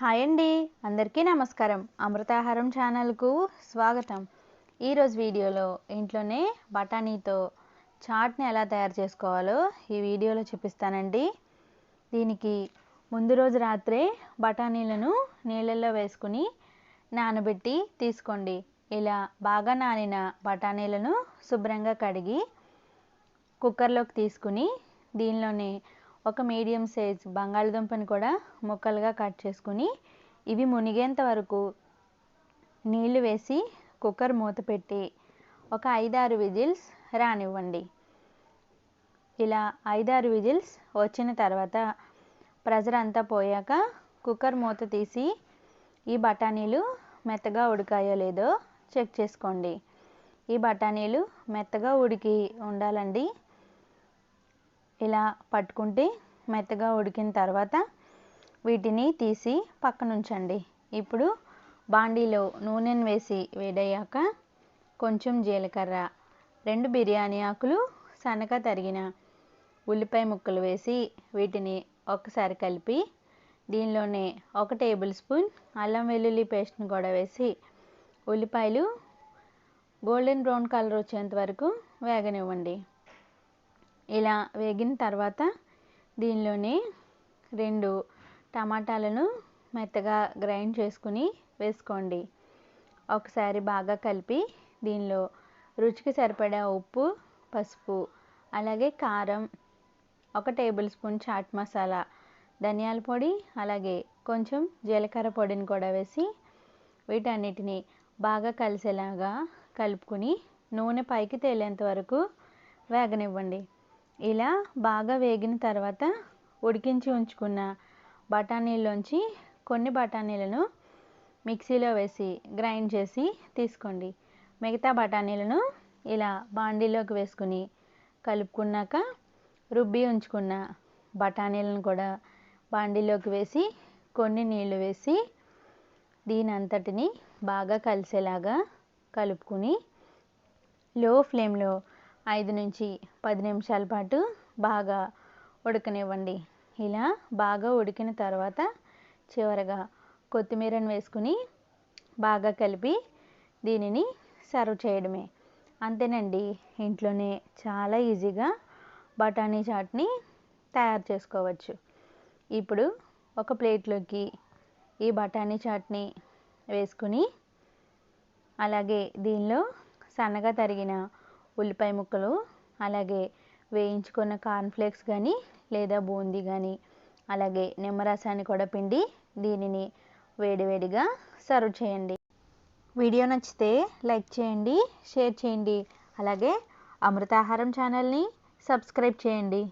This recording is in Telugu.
హాయ్ అండి, అందరికీ నమస్కారం. అమృతాహారం ఛానల్కు స్వాగతం. ఈరోజు వీడియోలో ఇంట్లోనే బఠానీతో చాట్ని ఎలా తయారు చేసుకోవాలో ఈ వీడియోలో చూపిస్తానండి. దీనికి ముందు రోజు రాత్రే బఠానీలను నీళ్ళల్లో వేసుకుని నానబెట్టి తీసుకోండి. ఇలా బాగా నానిన బఠానీలను శుభ్రంగా కడిగి కుక్కర్లోకి తీసుకుని దీనిలోనే ఒక మీడియం సైజ్ బంగాళదుంపని కూడా ముక్కలుగా కట్ చేసుకుని ఇవి మునిగేంత వరకు నీళ్లు వేసి కుక్కర్ మూత పెట్టి ఒక 5-6 విజిల్స్ రానివ్వండి. ఇలా 5-6 విజిల్స్ వచ్చిన తర్వాత ప్రెషర్ అంతా పోయాక కుక్కర్ మూత తీసి ఈ బఠానీలు మెత్తగా ఉడికాయో లేదో చెక్ చేసుకోండి. ఈ బఠానీలు మెత్తగా ఉడికి ఉండాలండి. ఇలా పట్టుకుంటే మెత్తగా ఉడికిన తర్వాత వీటిని తీసి పక్కన ఉంచండి. ఇప్పుడు బాండీలో నూనెను వేసి వేడయ్యాక కొంచెం జీలకర్ర, 2 బిర్యానీ ఆకులు, సన్నగా తరిగిన ఉల్లిపాయ ముక్కలు వేసి వీటిని ఒకసారి కలిపి దీనిలోనే 1 టేబుల్ స్పూన్ అల్లం వెల్లుల్లి పేస్ట్ని కూడా వేసి ఉల్లిపాయలు గోల్డెన్ బ్రౌన్ కలర్ వచ్చేంత వరకు వేగనివ్వండి. ఇలా వేగిన తర్వాత దీనిలోనే 2 టమాటాలను మెత్తగా గ్రైండ్ చేసుకుని వేసుకోండి. ఒకసారి బాగా కలిపి దీనిలో రుచికి సరిపడా ఉప్పు, పసుపు, అలాగే కారం, 1 టేబుల్ స్పూన్ చాట్ మసాలా, ధనియాల పొడి, అలాగే కొంచెం జీలకర్ర పొడిని కూడా వేసి వీటన్నిటిని బాగా కలిసేలాగా కలుపుకుని నూనె పైకి తేలేంత వరకు వేగనివ్వండి. ఇలా బాగా వేగిన తర్వాత ఉడికించి ఉంచుకున్న బఠానీల్లోంచి కొన్ని బఠానీలను మిక్సీలో వేసి గ్రైండ్ చేసి తీసుకోండి. మిగతా బఠానీలను ఇలా బాండీలోకి వేసుకుని కలుపుకున్నాక రుబ్బి ఉంచుకున్న బఠానీలను కూడా బాండీలోకి వేసి కొన్ని నీళ్లు వేసి దీని అంతటిని బాగా కలిసేలాగా కలుపుకుని లో ఫ్లేమ్లో 5 నుంచి 10 నిమిషాల పాటు బాగా ఉడకనివ్వండి. ఇలా బాగా ఉడికిన తర్వాత చివరగా కొత్తిమీరను వేసుకుని బాగా కలిపి దీనిని సర్వ్ చేయడమే. అంతేనండి, ఇంట్లోనే చాలా ఈజీగా బఠానీ చాట్ని తయారు చేసుకోవచ్చు. ఇప్పుడు ఒక ప్లేట్లోకి ఈ బఠానీ చాట్ని వేసుకుని అలాగే దీనిలో సన్నగా తరిగిన ఉల్లిపాయ ముక్కలు, అలాగే వేయించుకున్న కార్న్ఫ్లేక్స్ కానీ లేదా బూందీ కానీ, అలాగే నిమ్మరసాన్ని కూడా పిండి దీనిని వేడివేడిగా సర్వ్ చేయండి. వీడియో నచ్చితే లైక్ చేయండి, షేర్ చేయండి, అలాగే అమృతాహారం ఛానల్ని సబ్స్క్రైబ్ చేయండి.